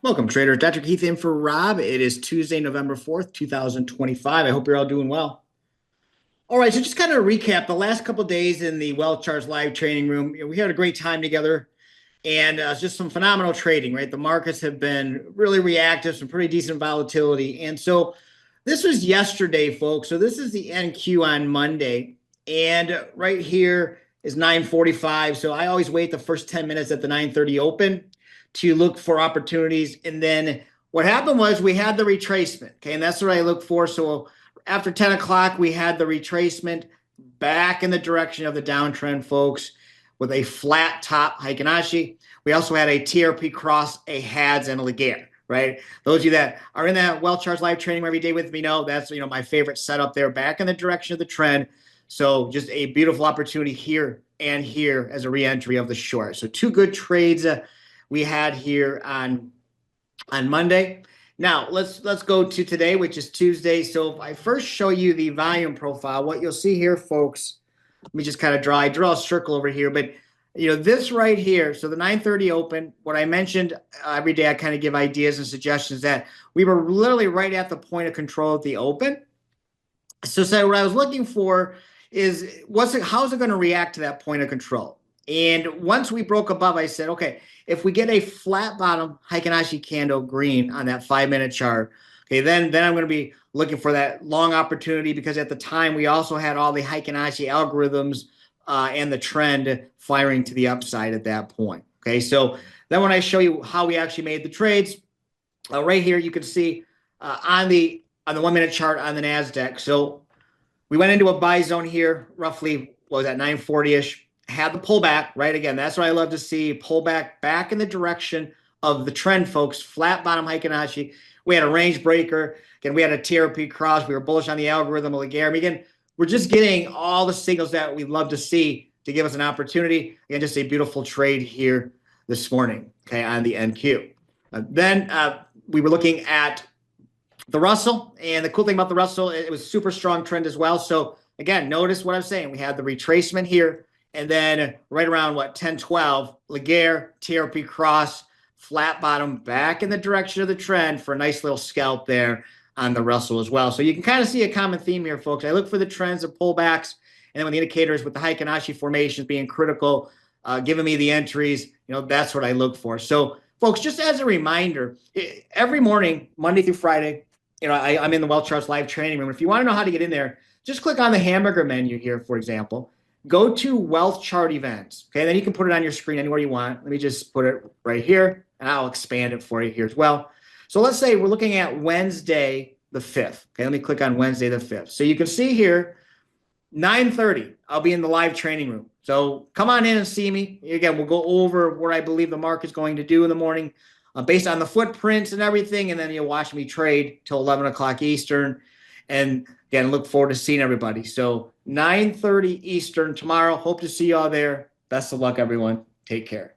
Welcome, traders. Dr. Keith in for Rob. It is Tuesday, November 4th, 2025. I hope you're all doing well. All right, so just kind of recap the last couple of days in the WealthCharts live training room. We had a great time together and just some phenomenal trading, right? The markets have been really reactive, some pretty decent volatility. And so this was yesterday, folks. So this is the NQ on Monday. And right here is 9:45. So I always wait the first 10 minutes at the 9:30 open to look for opportunities. And then what happened was we had the retracement. Okay. And that's what I look for. So after 10 o'clock, we had the retracement back in the direction of the downtrend, folks, with a flat top Heikin-Ashi. We also had a TRP cross, a HADS, and a Laguerre, right? Those of you that are in that WealthCharts live training every day with me know that's my favorite setup there, back in the direction of the trend. So just a beautiful opportunity here and here as a reentry of the short. So two good trades we had here on Monday. Now let's go to today, which is Tuesday. So if I first show you the volume profile, what you'll see here, folks, let me just kind of draw a circle over here, but this right here, so the 9:30 open, what I mentioned every day, I kind of give ideas and suggestions that we were literally right at the point of control at the open. So what I was looking for is how's it going to react to that point of control? And once we broke above, I said, okay, if we get a flat bottom Heikin-Ashi candle green on that 5-minute chart, okay, then I'm going to be looking for that long opportunity, because at the time we also had all the Heikin-Ashi algorithms and the trend firing to the upside at that point. Okay, so then when I show you how we actually made the trades, right here you can see on the 1-minute chart on the NASDAQ. So we went into a buy zone here, roughly, what was that, 940-ish. Had the pullback, right? Again, that's what I love to see, pullback back in the direction of the trend, folks. Flat bottom Heikin-Ashi. We had a range breaker. Again, we had a TRP cross. We were bullish on the algorithm of Laguerre. Again, we're just getting all the signals that we love to see to give us an opportunity. Again, just a beautiful trade here this morning, okay, on the NQ. Then we were looking at the Russell, and the cool thing about the Russell, it was super strong trend as well. So again, notice what I'm saying. We had the retracement here. And then right around, 10-12, Laguerre, TRP cross, flat bottom, back in the direction of the trend for a nice little scalp there on the Russell as well. So you can kind of see a common theme here, folks. I look for the trends of pullbacks, and then when the indicators with the Heikin-Ashi formations being critical, giving me the entries, that's what I look for. So, folks, just as a reminder, every morning, Monday through Friday, I'm in the WealthCharts live training room. If you want to know how to get in there, just click on the hamburger menu here, for example. Go to Wealth Chart Events, okay? Then you can put it on your screen anywhere you want. Let me just put it right here, and I'll expand it for you here as well. So let's say we're looking at Wednesday the 5th. Okay, let me click on Wednesday the 5th. So you can see here, 9:30, I'll be in the live training room. So come on in and see me. Again, we'll go over what I believe the market's going to do in the morning based on the footprints and everything, and then you'll watch me trade till 11 o'clock Eastern. And again, look forward to seeing everybody. So 9:30 Eastern tomorrow. Hope to see you all there. Best of luck, everyone. Take care.